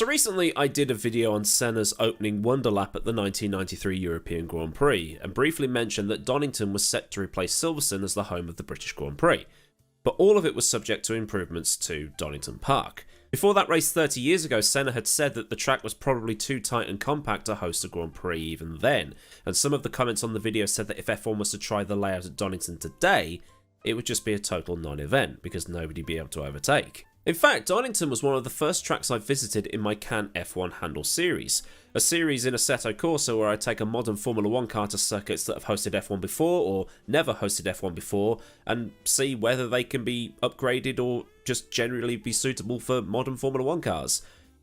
So recently I did a video on Senna's opening wonder lap at the 1993 European Grand Prix, and briefly mentioned that Donington was set to replace Silverstone as the home of the British Grand Prix, but all of it was subject to improvements to Donington Park. Before that race 30 years ago, Senna had said that the track was probably too tight and compact to host a Grand Prix even then, and some of the comments on the video said that if F1 was to try the layout at Donington today, it would just be a total non-event, because nobody would be able to overtake. In fact, Donington was one of the first tracks I visited in my Can F1 Handle series, a series in Assetto Corsa where I take a modern Formula 1 car to circuits that have hosted F1 before or never hosted F1 before and see whether they can be upgraded or just generally be suitable for modern Formula 1 cars.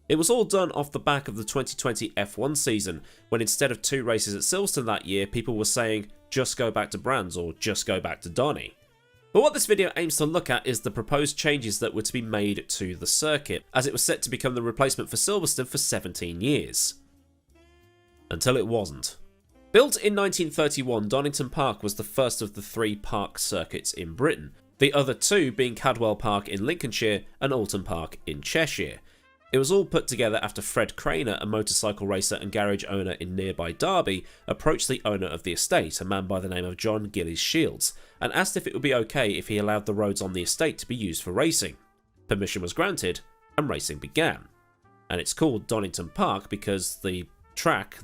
It was all done off the back of the 2020 F1 season, when instead of 2 races at Silverstone that year, people were saying, just go back to Brands or just go back to Donny. But what this video aims to look at is the proposed changes that were to be made to the circuit, as it was set to become the replacement for Silverstone for 17 years. Until it wasn't. Built in 1931, Donington Park was the first of the 3 park circuits in Britain, the other 2 being Cadwell Park in Lincolnshire and Alton Park in Cheshire. It was all put together after Fred Craner, a motorcycle racer and garage owner in nearby Derby, approached the owner of the estate, a man by the name of John Gillies Shields, and asked if it would be okay if he allowed the roads on the estate to be used for racing. Permission was granted, and racing began. And it's called Donington Park because the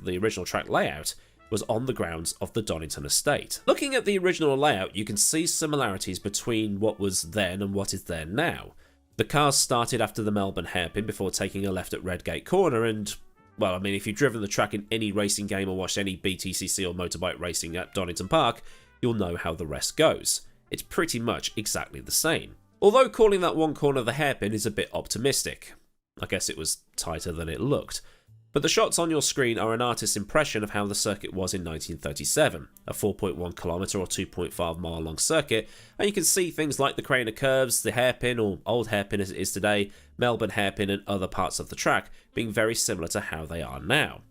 original track layout, was on the grounds of the Donington estate. Looking at the original layout, you can see similarities between what was then and what is there now. The cars started after the Melbourne hairpin before taking a left at Redgate Corner and, well, I mean, if you've driven the track in any racing game or watched any BTCC or motorbike racing at Donington Park, you'll know how the rest goes. It's pretty much exactly the same. Although calling that one corner the hairpin is a bit optimistic. I guess it was tighter than it looked. But the shots on your screen are an artist's impression of how the circuit was in 1937, a 4.1 kilometre or 2.5 mile long circuit, and you can see things like the Craner curves, the hairpin, or old hairpin as it is today, Melbourne hairpin and other parts of the track being very similar to how they are now.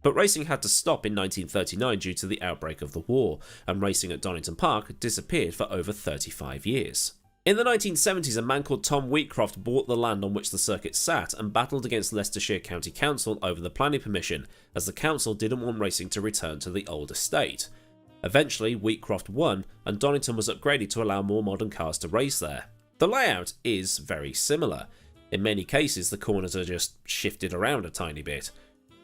But racing had to stop in 1939 due to the outbreak of the war, and racing at Donington Park disappeared for over 35 years. In the 1970s, a man called Tom Wheatcroft bought the land on which the circuit sat and battled against Leicestershire County Council over the planning permission, as the council didn't want racing to return to the old estate. Eventually, Wheatcroft won, and Donington was upgraded to allow more modern cars to race there. The layout is very similar. In many cases, the corners are just shifted around a tiny bit.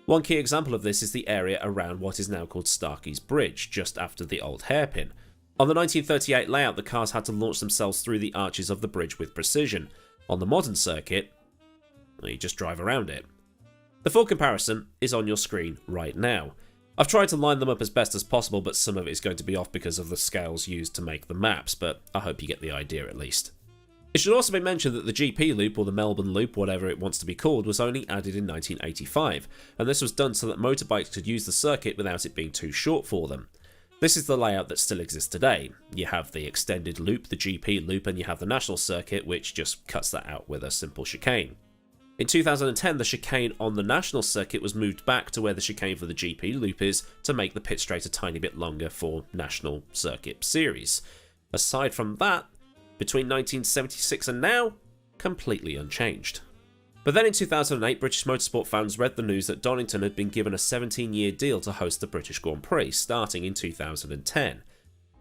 One key example of this is the area around what is now called Starkey's Bridge, just after the old hairpin. On the 1938 layout, the cars had to launch themselves through the arches of the bridge with precision. On the modern circuit, you just drive around it. The full comparison is on your screen right now. I've tried to line them up as best as possible, but some of it is going to be off because of the scales used to make the maps, but I hope you get the idea at least. It should also be mentioned that the GP loop, or the Melbourne loop, whatever it wants to be called, was only added in 1985, and this was done so that motorbikes could use the circuit without it being too short for them. This is the layout that still exists today. You have the extended loop, the GP loop, and you have the national circuit, which just cuts that out with a simple chicane. In 2010, the chicane on the national circuit was moved back to where the chicane for the GP loop is to make the pit straight a tiny bit longer for national circuit series. Aside from that, between 1976 and now, completely unchanged. But then in 2008, British motorsport fans read the news that Donington had been given a 17-year deal to host the British Grand Prix, starting in 2010.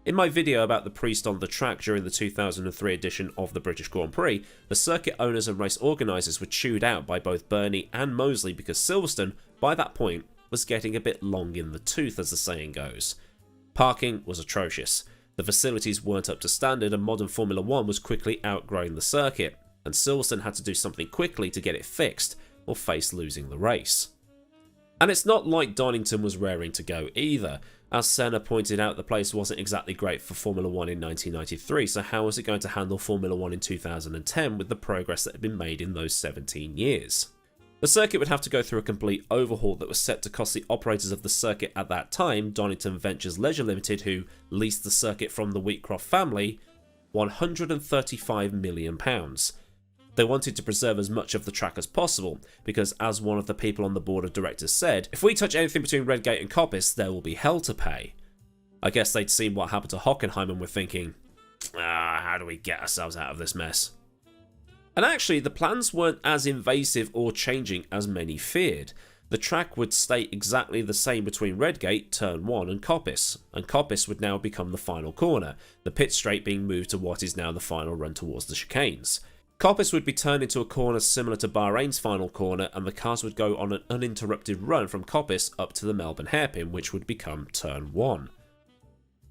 In my video about the priest on the track during the 2003 edition of the British Grand Prix, the circuit owners and race organisers were chewed out by both Bernie and Moseley because Silverstone, by that point, was getting a bit long in the tooth, as the saying goes. Parking was atrocious, the facilities weren't up to standard, and modern Formula 1 was quickly outgrowing the circuit, and Silverstone had to do something quickly to get it fixed, or face losing the race. And it's not like Donington was raring to go either. As Senna pointed out, the place wasn't exactly great for Formula 1 in 1993, so how was it going to handle Formula 1 in 2010 with the progress that had been made in those 17 years? The circuit would have to go through a complete overhaul that was set to cost the operators of the circuit at that time, Donington Ventures Leisure Limited, who leased the circuit from the Wheatcroft family, £135 million. They wanted to preserve as much of the track as possible, because as one of the people on the board of directors said, if we touch anything between Redgate and Coppice, there will be hell to pay. I guess they'd seen what happened to Hockenheim and were thinking, how do we get ourselves out of this mess? And actually, the plans weren't as invasive or changing as many feared. The track would stay exactly the same between Redgate, Turn 1 and Coppice would now become the final corner, the pit straight being moved to what is now the final run towards the chicanes. Coppice would be turned into a corner similar to Bahrain's final corner, and the cars would go on an uninterrupted run from Coppice up to the Melbourne hairpin, which would become Turn 1.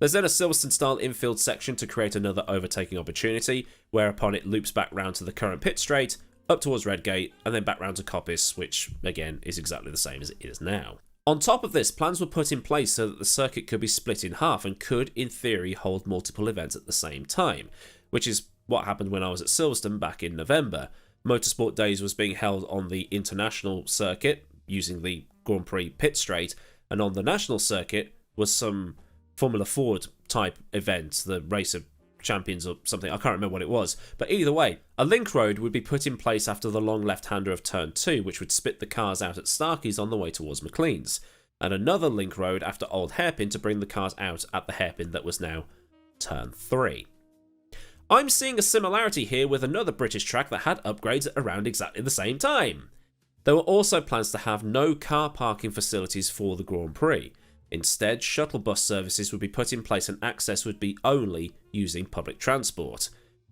There's then a Silverstone-style infield section to create another overtaking opportunity, whereupon it loops back round to the current pit straight, up towards Redgate, and then back round to Coppice, which, again, is exactly the same as it is now. On top of this, plans were put in place so that the circuit could be split in half and could, in theory, hold multiple events at the same time, which is what happened when I was at Silverstone back in November. Motorsport Days was being held on the international circuit, using the Grand Prix pit straight, and on the national circuit was some Formula Ford type event, the Race of Champions or something, I can't remember what it was. But either way, a link road would be put in place after the long left-hander of Turn 2, which would spit the cars out at Starkey's on the way towards McLean's, and another link road after Old Hairpin to bring the cars out at the hairpin that was now Turn 3. I'm seeing a similarity here with another British track that had upgrades at around exactly the same time. There were also plans to have no car parking facilities for the Grand Prix. Instead, shuttle bus services would be put in place and access would be only using public transport.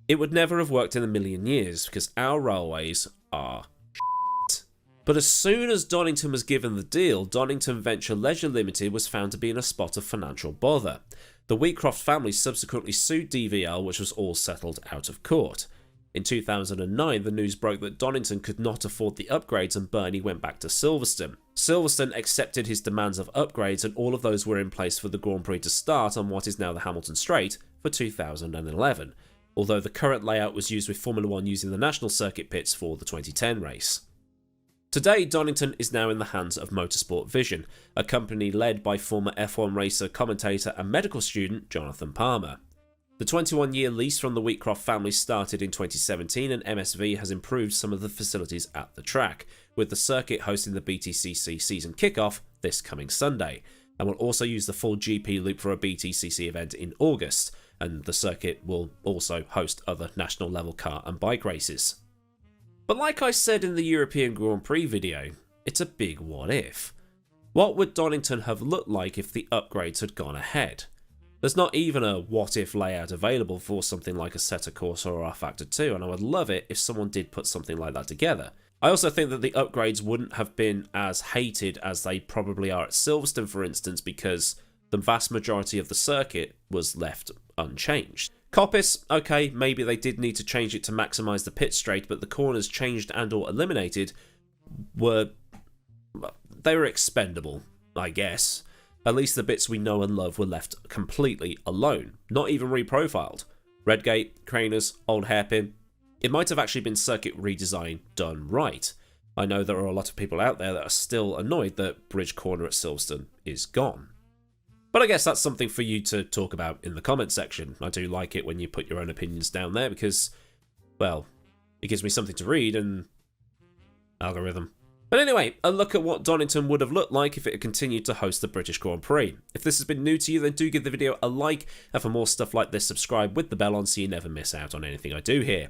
It would never have worked in a million years because our railways are shit. But as soon as Donington was given the deal, Donington Venture Leisure Limited was found to be in a spot of financial bother. The Wheatcroft family subsequently sued DVL, which was all settled out of court. In 2009, the news broke that Donington could not afford the upgrades and Bernie went back to Silverstone. Silverstone accepted his demands of upgrades and all of those were in place for the Grand Prix to start on what is now the Hamilton Straight for 2011, although the current layout was used with Formula 1 using the national circuit pits for the 2010 race. Today, Donington is now in the hands of Motorsport Vision, a company led by former F1 racer, commentator and medical student Jonathan Palmer. The 21-year lease from the Wheatcroft family started in 2017 and MSV has improved some of the facilities at the track, with the circuit hosting the BTCC season kickoff this coming Sunday, and will also use the full GP loop for a BTCC event in August, and the circuit will also host other national level car and bike races. But like I said in the European Grand Prix video, it's a big what if. What would Donington have looked like if the upgrades had gone ahead? There's not even a what-if layout available for something like a Assetto Corsa or R-Factor 2, and I would love it if someone did put something like that together. I also think that the upgrades wouldn't have been as hated as they probably are at Silverstone, for instance, because the vast majority of the circuit was left unchanged. Coppice, okay, maybe they did need to change it to maximise the pit straight, but the corners changed and or eliminated they were expendable, I guess. At least the bits we know and love were left completely alone, not even reprofiled. Redgate, Craners, Old Hairpin. It might have actually been circuit redesign done right. I know there are a lot of people out there that are still annoyed that Bridge Corner at Silverstone is gone. But I guess that's something for you to talk about in the comment section. I do like it when you put your own opinions down there because, well, it gives me something to read and algorithm. But anyway, a look at what Donington would have looked like if it had continued to host the British Grand Prix. If this has been new to you, then do give the video a like, and for more stuff like this, subscribe with the bell on so you never miss out on anything I do here.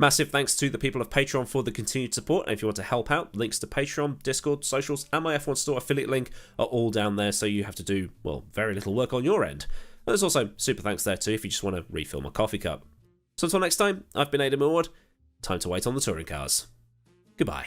Massive thanks to the people of Patreon for the continued support, and if you want to help out, links to Patreon, Discord, socials, and my F1 Store affiliate link are all down there, so you have to do, well, very little work on your end. And there's also super thanks there too if you just want to refill my coffee cup. So until next time, I've been AdmiralLaWind. Time to wait on the touring cars. Goodbye.